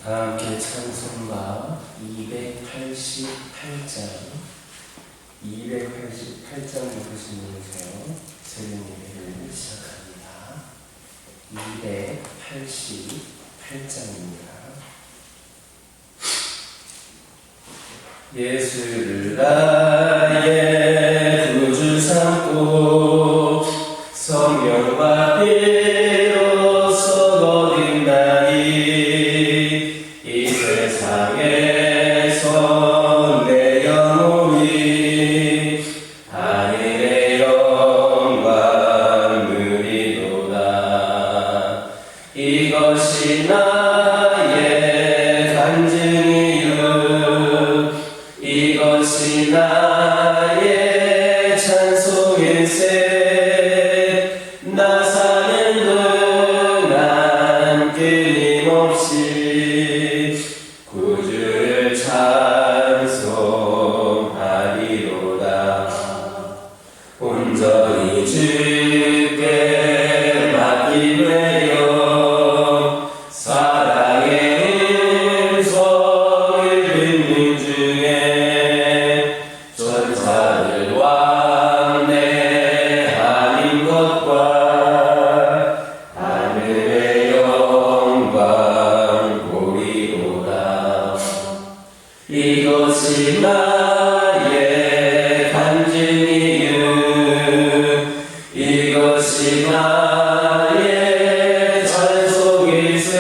다 함께 찬송가 288장 보시면서 새벽 예배를 시작합니다. 288장입니다. 예수를 나의 구주 삼고 성령과 피로써 거듭나니 이 세상에서 내 영혼이 하늘의 영광 누리도다. 이것이 나의 간증이요 이것이 나의 찬송일세. 나 사는 동안 끊임없이 구주를 찬송하리로다. 온전히 주께 맡기매여 사랑의 음성을 듣는 중에 천사들 왕래하는 것과 하늘의 영광 보리로다. 이것이 나의 간증이요 이것이 나의 찬송일세.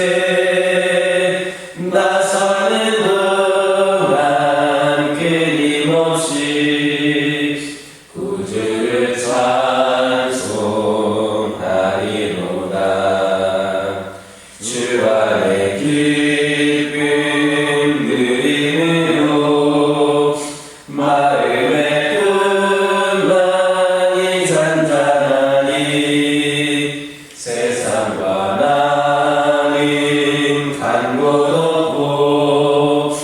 나 사는 동안 끊임없이 구주를 찬송하리로다. 주 안에 기쁨 누림으로 마음의 꿈만이 잔잔하니 세상과 나는 간 곳 없고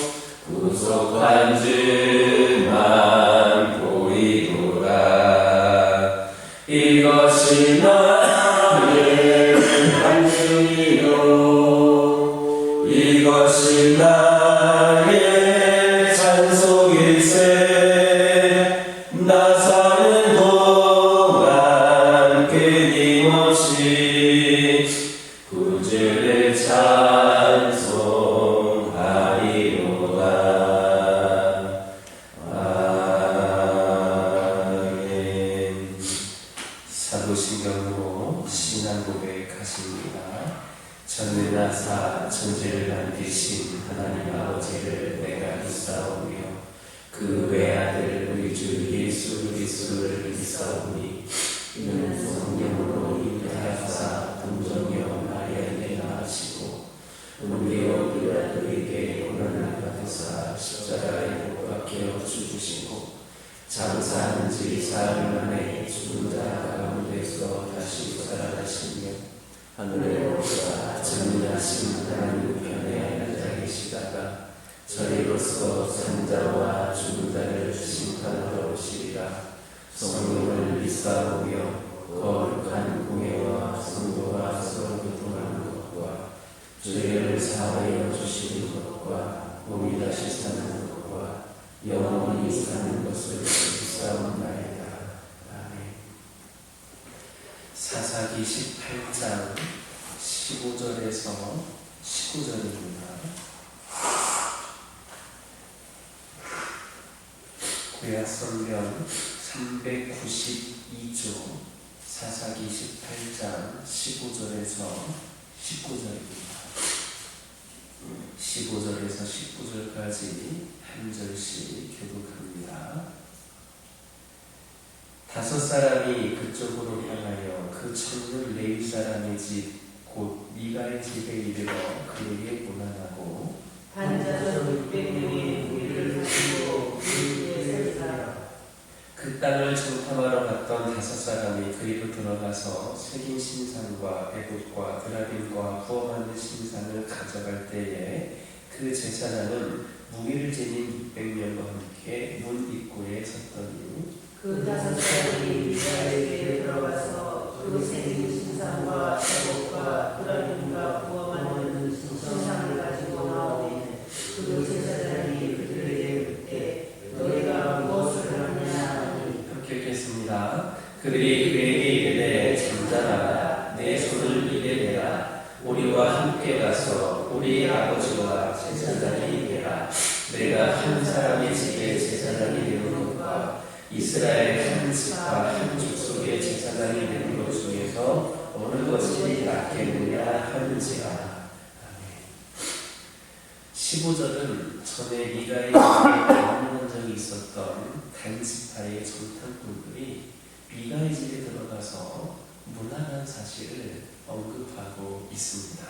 구속한 주만 보이도다. 이것이 나의 간증이요 이것이 나의 찬송일세. 나 사는 동안 끊임없이 구주를 찬송하리로다. 아멘. 사도신경으로 신앙 고백하십니다. 전능하사 천지를 만드신 하나님 아버지를 내가 믿사오며 그 외아들 우리 주 예수 그리스도를 믿사오니 이는 성령으로 잉태하사 동정녀 마리아에게 낳으시고 본디오 빌라도에게 고난을 받으사 십자가에 못 박혀 죽으시고 장사한 지 사흘 만에 죽은 자 가운데서 다시 살아나시며 하늘에 올라 전능하신 하나님 우편에 앉아 계시다가 저리로서 산자와 죽은 자를 심판하러 오시리라. 성령을 믿사오며 거룩한 공예와 성도가 서로 교통하는 것과 죄를 사하여 주시는 것과 몸이 다시 사는 것과 영원히 사는 것을 믿사옵나이다. 아멘. 사사기 18장 15절에서 19절입니다. 구약성경 392조 사사기 18장 15절에서 19절입니다. 15절에서 19절까지 한 절씩 교독합니다. 5 사람이 그쪽으로 향하여 그 청년 레위 사람의 집 곧 미가의 집에 이르러 그에게 고난하고 반자전 600명의 무리를 가지고 그에게 설사. 그 땅을 정탐하러 갔던 5 사람이 그리로 들어가서 색인 신상과 에봇과 드라빔과 구워만든 신상을 가져갈 때에 그 제사장은 무기를 지닌 600명과 함께 문 입구에 섰더니 그 5 사람이 미가에게 들어가서 그 색인 신상과 에봇과 드라빔과 구워만든 신상을 가지고 나와 너와 함께 가서 우리 아버지와 제사장이 되라. 내가 한 사람의 집에 제사장이 되는 것과 이스라엘 한 집과 한 족속의 제사장이 되는 것 중에서 어느 것이 낫겠느냐 하는지라. 15절은 전에 미가의 방문한 적이 있었던 단지파의 정탐꾼들이 미가의 집에 들어가서 문화라는 사실을 언급하고 있습니다.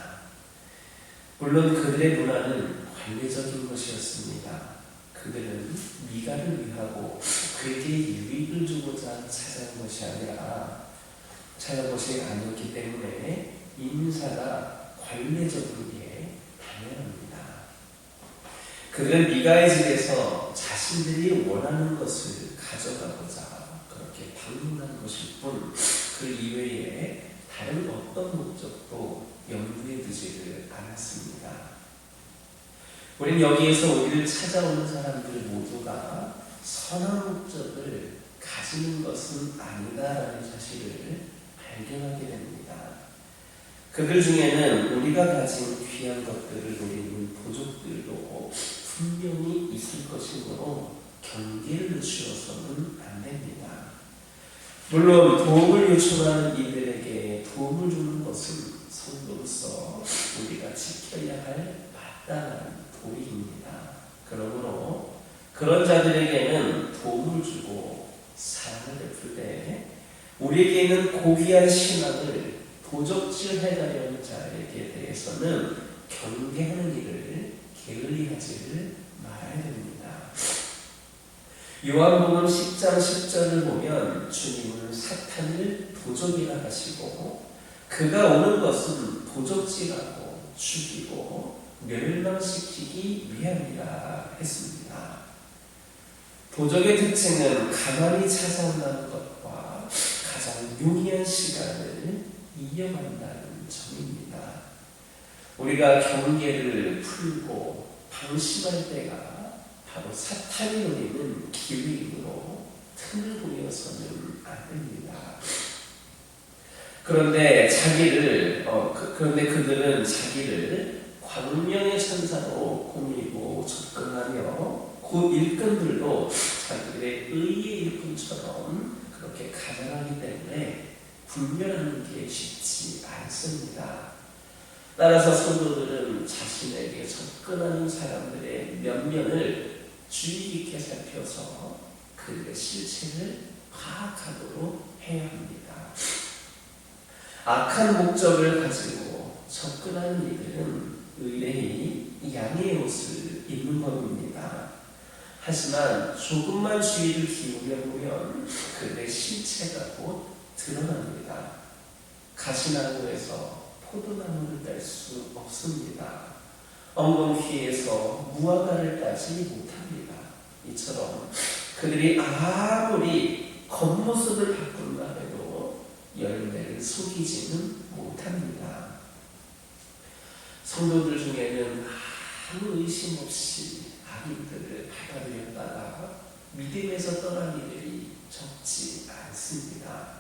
물론 그들의 문화는 관례적인 것이었습니다. 그들은 미가를 위하고 그에게 유익을 주고자 찾아온 것이 아니었기 때문에 인사가 관례적인 게 당연합니다. 그들은 미가의 집에서 자신들이 원하는 것을 가져가고자 그렇게 방문한 것일 뿐 그 이외에 다른 어떤 목적도 염두에 두지를 않았습니다. 우리는 여기에서 우리를 찾아오는 사람들 모두가 선한 목적을 가지는 것은 아니다라는 사실을 발견하게 됩니다. 그들 중에는 우리가 가진 귀한 것들을 노리는 도적들도 분명히 있을 것이므로 경계를 늦추어서는 안 됩니다. 물론 도움을 요청하는 이들에게 도움을 주는 것은 성도로서 우리가 지켜야 할 마땅한 도리입니다. 그러므로 그런 자들에게는 도움을 주고 사랑을 베풀 때 우리에게 있는 고귀한 신앙을 도적질해가려는 자에게 대해서는 경계하는 일을 게을리하지를 말아야 됩니다. 요한복음 10장 10절을 보면 주님은 사탄을 도적이라 하시고 그가 오는 것은 도적질하고 죽이고 멸망시키기 위함이라 했습니다. 도적의 특징은 가만히 찾아온다는 것과 가장 용이한 시간을 이어간다는 점입니다. 우리가 경계를 풀고 방심할 때가 바로 사탄이 노리는 기회이므로 틈을 보여서는 안 됩니다. 그런데 그들은 자기를 광명의 천사로 꾸미고 접근하며 그 일꾼들도 자기들의 의의 일꾼처럼 그렇게 가장하기 때문에 분별하는 게 쉽지 않습니다. 따라서 성도들은 자신에게 접근하는 사람들의 면면을 주의 깊게 살펴서 그들의 실체를 파악하도록 해야 합니다. 악한 목적을 가지고 접근하는 이들은 의뢰이 양의 옷을 입는 겁니다. 하지만 조금만 주의를 기울여 보면 그들의 실체가 곧 드러납니다. 가시나무에서 포도나무를 딸 수 없습니다. 엉겅퀴에서 무화과를 따지 못합니다. 이처럼 그들이 아무리 겉모습을 바꾼다 해도 열매를 속이지는 못합니다. 성도들 중에는 아무 의심 없이 악인들을 받아들였다가 믿음에서 떠난 이들이 적지 않습니다.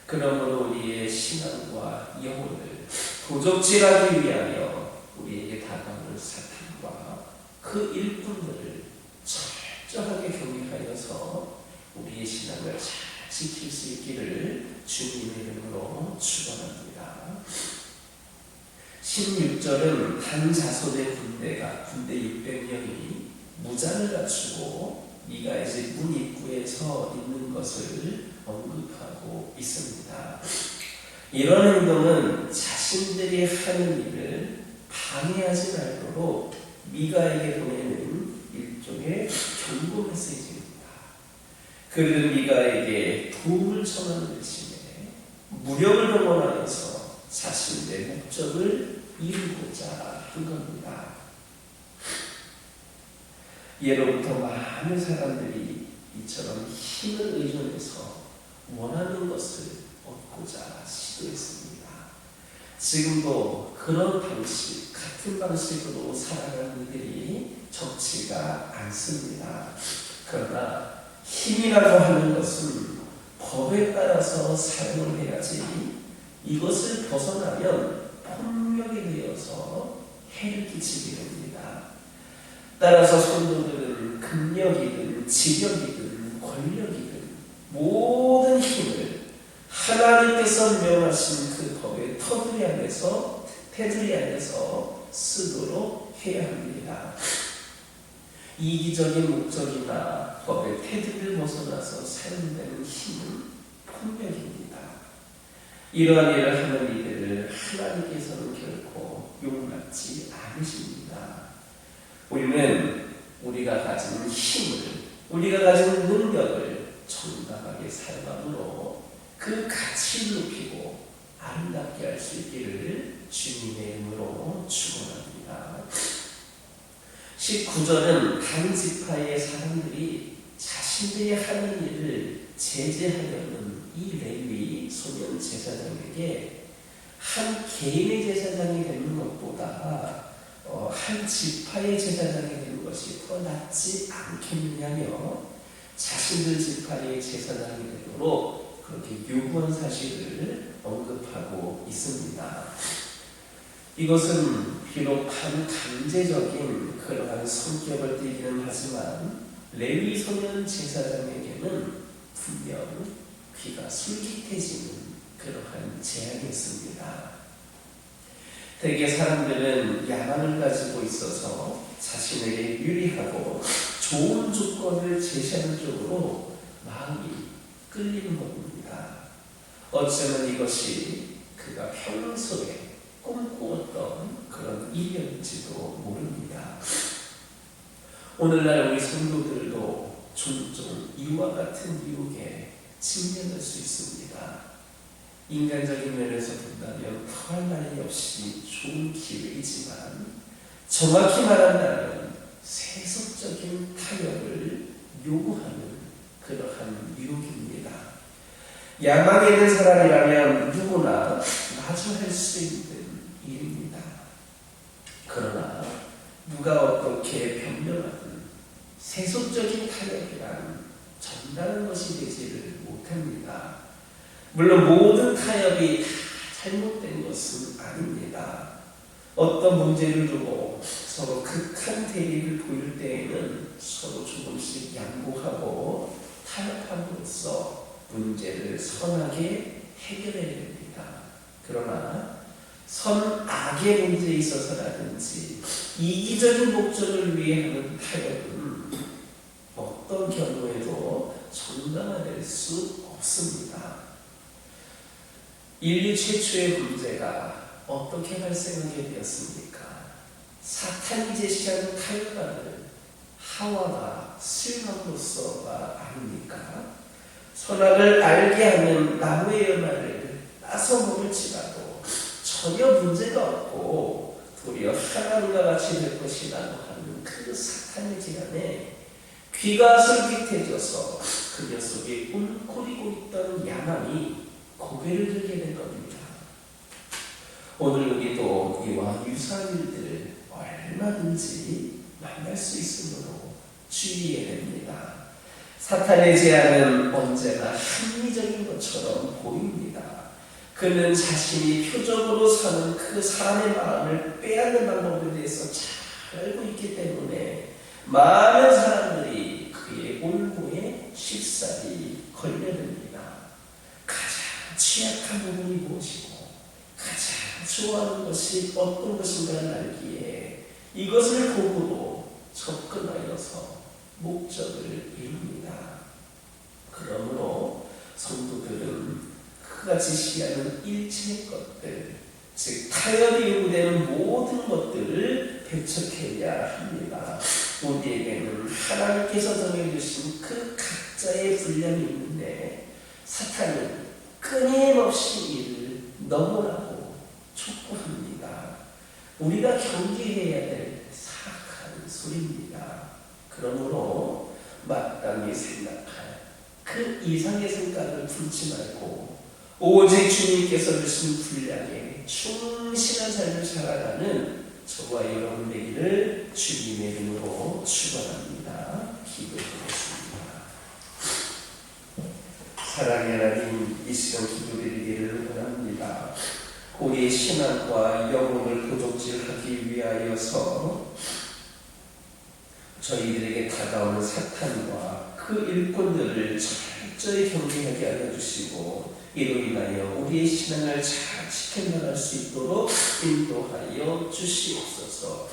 그러므로 우리의 신앙과 영혼을 도적질하기 위하여 우리에게 다가오는 사탄과 그 일꾼들을 철저하게 경계하여서 우리의 신앙을 잘 지킬 수 있기를 주님의 이름으로 축원합니다. 16절은 한 자손의 군대 600명이 무장을 갖추고 미가의 집 문 입구에 서 있는 것을 언급하고 있습니다. 이런 행동은 자신들이 하는 일을 방해하지 말도록 미가에게 보내는 일종의 경고 메시지입니다. 그들은 미가에게 도움을 청하는 대신에 무력을 동원하여서 자신의 목적을 이루고자 한 겁니다. 예로부터 많은 사람들이 이처럼 힘을 의존해서 원하는 것을 얻고자 시도했습니다. 지금도 그런 같은 방식으로 살아가는 이들이 적지가 않습니다. 그러나 힘이라고 하는 것은 법에 따라서 사용을 해야지 이것을 벗어나면 폭력에 해를 끼치게 됩니다. 따라서 성도들은 금력이든 지력이든 권력이든 모든 힘을 하나님께서 명하신 그 법의 테두리 안에서 쓰도록 해야 합니다. 이기적인 목적이나 법의 테두리를 벗어나서 사용되는 힘은 폭력입니다. 이러한 일을 하는 이들을 하나님께서는 결코 용납지 않으십니다. 우리는 우리가 가진 힘을, 우리가 가진 능력을 정당하게 사용함으로 그 가치를 높이고 아름답게 할 수 있기를 주님의 이름으로 축원합니다. 19절은 단 지파의 사람들이 자신들이 하는 일을 제재하려는 이 레위 소년 제사장에게 한 개인의 제사장이 되는 것보다 한 지파의 제사장이 되는 것이 더 낫지 않겠느냐며 자신들 지파의 제사장이 되도록 그렇게 요구한 사실을 언급하고 있습니다. 이것은 비록 반강제적인 그러한 성격을 띠기는 하지만 레위 소년 제사장에게는 분명 귀가 솔깃해지는 그러한 제안이었습니다. 대개 사람들은 야망을 가지고 있어서 자신에게 유리하고 좋은 조건을 제시하는 쪽으로 마음이 끌리는 겁니다. 어쩌면 이것이 그가 평소에 꿈꾸었던 그런 일이었는지도 모릅니다. 오늘날 우리 성도들도 종종 이와 같은 유혹에 직면할 수 있습니다. 인간적인 면에서 본다면 더할 나위 없이 좋은 기회이지만 정확히 말한다면 세속적인 타협을 요구하는 그러한 유혹입니다. 야망에 있는 사람이라면 누구나 마주할 수 있는 일입니다. 그러나 누가 어떻게 변명하든 세속적인 타협이란 정당한 것이 되지를 못합니다. 물론 모든 타협이 다 잘못된 것은 아닙니다. 어떤 문제를 두고 서로 극한 대립을 보일 때에는 서로 조금씩 양보하고 타협함으로써 문제를 선하게 해결해야 됩니다. 그러나 선악의 문제에 있어서라든지 이기적인 목적을 위해 하는 타협은 어떤 경우에도 정당화될 수 없습니다. 인류 최초의 문제가 어떻게 발생하게 되었습니까? 사탄이 제시한 타협안을 하와가 수행함으로써가 아닙니까? 선악을 알게 하는 나무의 연화를 따서 먹을지라도 전혀 문제가 없고 도리어 하나님과 같이 될 것이라고 하는 그 사탄의 제안에 귀가 솔깃해져서 그 녀석이 꿈꾸리고 있던 야망이 고개를 들게 된 겁니다. 오늘 우리도 이와 유사한 일들을 얼마든지 만날 수 있으므로 주의해야 됩니다. 사탄의 제안은 언제나 합리적인 것처럼 보입니다. 그는 자신이 표적으로 사는 그 사람의 마음을 빼앗는 방법에 대해서 잘 알고 있기 때문에 많은 사람들이 그의 올고에 쉽사리 걸려듭니다. 가장 취약한 부분이 무엇이고 가장 좋아하는 것이 어떤 것인가를 알기에 이것을 보고도 접근하여서 목적을 이룹니다. 그러므로 성도들은 그가 지시하는 일체의 것들, 즉 타협이 요구되는 모든 것들을 배척해야 합니다. 우리에게는 하나님께서 정해주신 그 각자의 분량이 있는데 사탄은 끊임없이 이를 넘으라고 촉구합니다. 우리가 경계해야 될 사악한 소리입니다. 그러므로 마땅히 생각할 그 이상의 생각을 품지 말고 오직 주님께서 주신 분량에 충실한 삶을 살아가는 저와 여러분 되기를 주님의 이름으로 축원합니다. 기도드리겠습니다. 사랑의 하나님, 이 시간 기도드리기를 원합니다. 우리의 신앙과 영혼을 도둑질하기 위하여 하여서 저희들에게 다가오는 사탄과 그 일꾼들을 철저히 경계하게 알려주시고 이로 인하여 우리의 신앙을 잘 지켜나갈 수 있도록 인도하여 주시옵소서.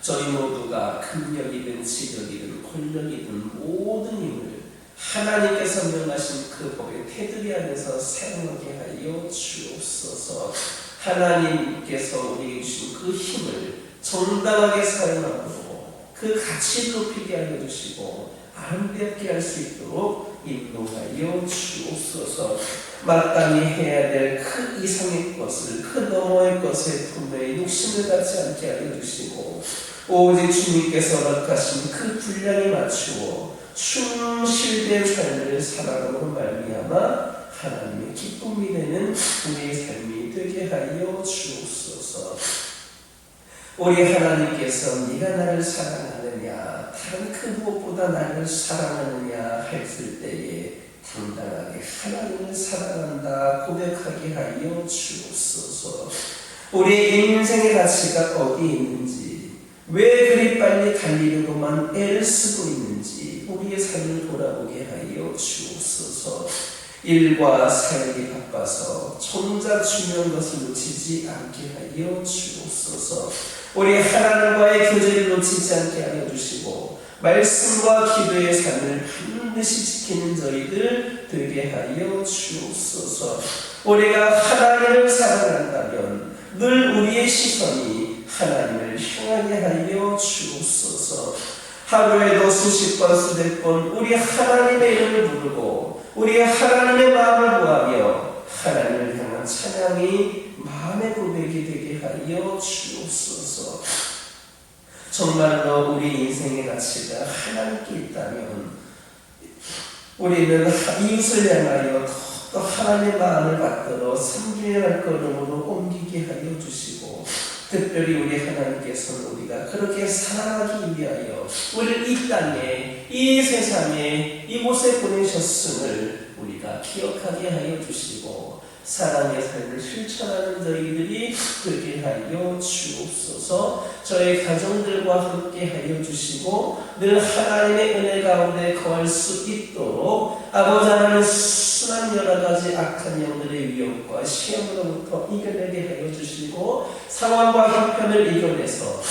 저희 모두가 근력이든 지력이든 권력이든 모든 힘을 하나님께서 명하신 그 법의 테두리 안에서 사용하게 하여 주옵소서. 하나님께서 우리에게 주신 그 힘을 정당하게 사용하고 그 가치를 높이게 하여 주시고 아름답게 할 수 있도록 인도하여 주옵소서. 마땅히 해야 될 그 이상의 것을 그 너머의 것에 품에 욕심을 갖지 않게 하여 주시고 오직 주님께서 허락하신 그 분량에 맞추어 충실된 삶을 살아가므로 말미암아 하나님의 기쁨이 되는 우리의 삶이 되게 하여 주옵소서. 우리 하나님께서 네가 나를 사랑하느냐 다른 그 무엇보다 나를 사랑하느냐 했을 때에 당당하게 하나님을 사랑한다 고백하게 하여 주옵소서. 우리의 인생의 가치가 어디에 있는지 왜 그리 빨리 달리려고만 애를 쓰고 있는지 우리의 삶을 돌아보게 하여 주옵소서. 일과 사역이 바빠서 정작 중요한 것을 놓치지 않게 하여 주옵소서. 우리 하나님과의 교제를 놓치지 않게 하여 주시고 말씀과 기도의 삶을 반드시 지키는 저희들 되게 하여 주옵소서. 우리가 하나님을 사랑한다면 늘 우리의 시선이 하나님을 향하게 하여 주옵소서. 하루에도 수십 번 수백 번 우리 하나님의 이름을 부르고 우리 하나님의 마음을 구하며 하나님을 향한 찬양이 마음의 고백이 되게 하여 주옵소서. 정말로 우리 인생의 가치가 하나님께 있다면 우리는 이웃을 향하여 더 하나님의 마음을 받들어 삼중의 발걸음으로 옮기게 하여 주시고 특별히 우리 하나님께서는 우리가 그렇게 살아가기 위하여 우리를 이 땅에 이 세상에 이곳에 보내셨음을 우리가 기억하게 하여 주시고 사랑의 삶을 실천하는 저희들이 되게 하여 주옵소서. 저희 가정들과 함께 하여 주시고 늘 하나님의 은혜 가운데 거할 수 있도록 아버지 하나님 순한 여러 가지 악한 영들의 위협과 시험으로부터 이겨내게 하여 주시고 상황과 형편을 이겨내서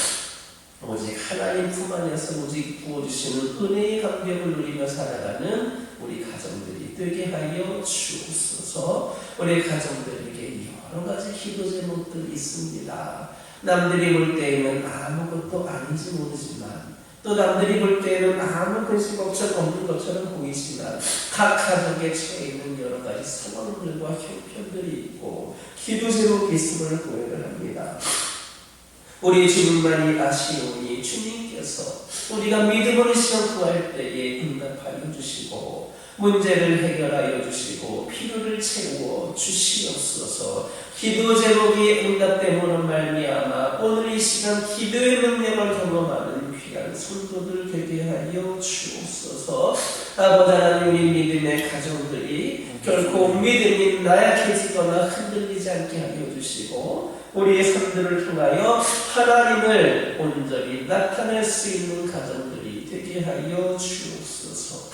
오직 하나님 품 안에서 오직 부어주시는 은혜의 감격을 누리며 살아가는 우리 가정들이 되게 하여 주옵소서. 우리 가정들에게 여러 가지 기도 제목들이 있습니다. 남들이 볼 때에는 아무것도 아닌지 모르지만 또 남들이 볼 때에는 아무 근심 걱정 없는 것처럼 보이지만 각 가족에 처해 있는 여러 가지 상황들과 형편들이 있고 기도 제목이 있음을 고백을 합니다. 우리 주님만이 아시오니 주님께서 우리가 믿음으로 시험 구할 때에 응답하여 주시고 문제를 해결하여 주시고 필요를 채워 주시옵소서. 기도 제목이 응답됨으로 말미암아 오늘 이 시간 기도의 능력을 경험하는 귀한 성도들 되게 하여 주옵소서. 아버지 하나님 우리 믿음의 가정들이 결코 믿음이 나약해지거나 흔들리지 않게 하여 주시고 우리의 삶들을 통하여 하나님을 온전히 나타낼 수 있는 가정들이 되게 하여 주옵소서.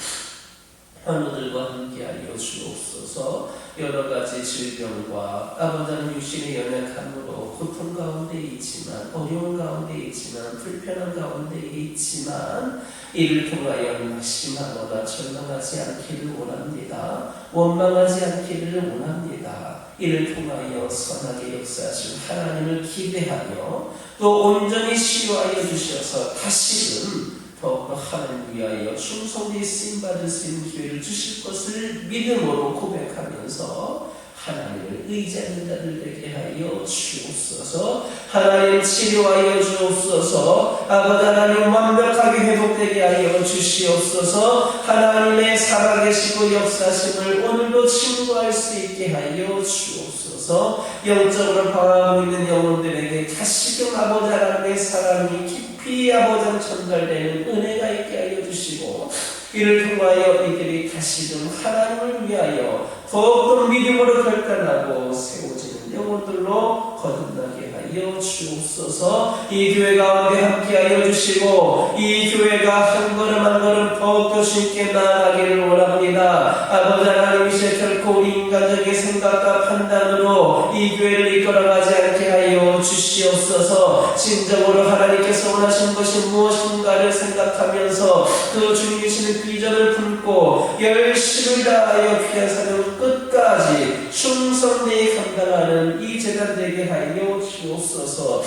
환우들과 함께하여 주옵소서. 여러 가지 질병과 아버지 하나님 육신의 연약함으로 고통 가운데 있지만 어려운 가운데 있지만 불편한 가운데 있지만 이를 통하여 낙심하거나 절망하지 않기를 원합니다. 원망하지 않기를 원합니다. 이를 통하여 선하게 역사하신 하나님을 기대하며 또 온전히 치유하여 주셔서 다시금 더욱더 하나님 위하여 충성되이 쓰임받을 수 있는 기회를 주실 것을 믿음으로 고백하면서 하나님을 의지하는 자들 되게 하여 주옵소서. 하나님 치료하여 주옵소서. 아버지 하나님 완벽하게 회복되게 하여 주시옵소서. 하나님의 살아계시고 역사심을 오늘도 증거할 수 있게 하여 주옵소서. 영적으로 방황하고 있는 영혼들에게 다시금 아버지 하나님의 사랑이 깊이 아버지 전달되는 은혜가 있게 하여 주시고 이를 통하여 이들이 다시금 하나님을 위하여 더욱더 믿음으로 결단하고 세워지는 영혼들로 거듭나게 하여 주옵소서. 이 교회 가운데 함께하여 주시고 이 교회가 한 걸음 한 걸음 더욱더 주님께 나아가기를 원합니다. 아버지 하나님이시여 결코 우리 인간적인 생각과 판단으로 이 교회를 이끌어가지 않게 하여 주시옵소서. 진정으로 하나님께서 원하시는 것이 무엇인가를 생각하면서 그 주님이시는 비전을 품고 열심을 다하여 귀한 사명 끝까지 충성되이 감당하는 이 제단 되게 하여 주옵소서.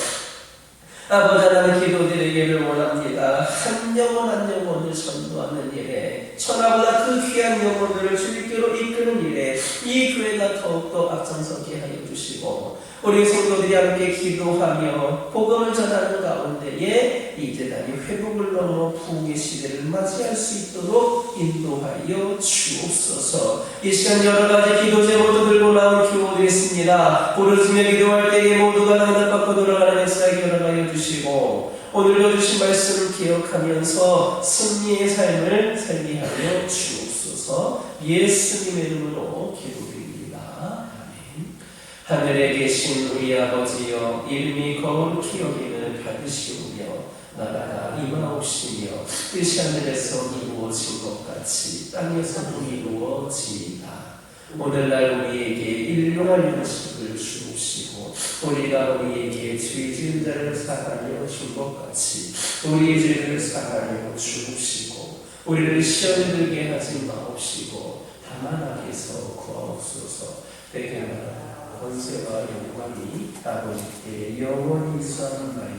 아버지 하나님 기도드리기를 원합니다. 한 영혼 한 영혼을 전도하는 일에 천하보다 그 귀한 영혼들을 주님께로 이끄는 일에 이 교회가 더욱더 앞장서게 하여 주시고 우리 성도들이 함께 기도하며 복음을 전하는 가운데에 이 재단이 회복을 넘어 부흥의 시대를 맞이할 수 있도록 인도하여 주옵소서. 이 시간 여러 가지 기도 제목도 들고 나온 교우들이 있습니다. 부르짖으며 기도할 때에 모두가 응답받고 돌아가는 역사에 결합하여 주시고 오늘도 주신 말씀을 기억하면서 승리의 삶을 살게 하여 주옵소서. 예수님의 이름으로 기도드립니다. 아멘. 하늘에 계신 우리 아버지여 이름이 거룩히 여김을 받으시오며 나라가 임하옵시며 뜻이 하늘에서 이루어진 것 같이 땅에서도 이루어지이다. 오늘날 우리에게 일용할 양식을 주옵시고 우리가 우리에게 죄 지은 자를 사하여 준 것 같이 우리의 죄를 사하여 주옵시고 우리를 시험에 들게 하지 마옵시고 다만 악에서 구하옵소서. 대개나 권세와 영광이 아버지께 영원히 있사옵나이다.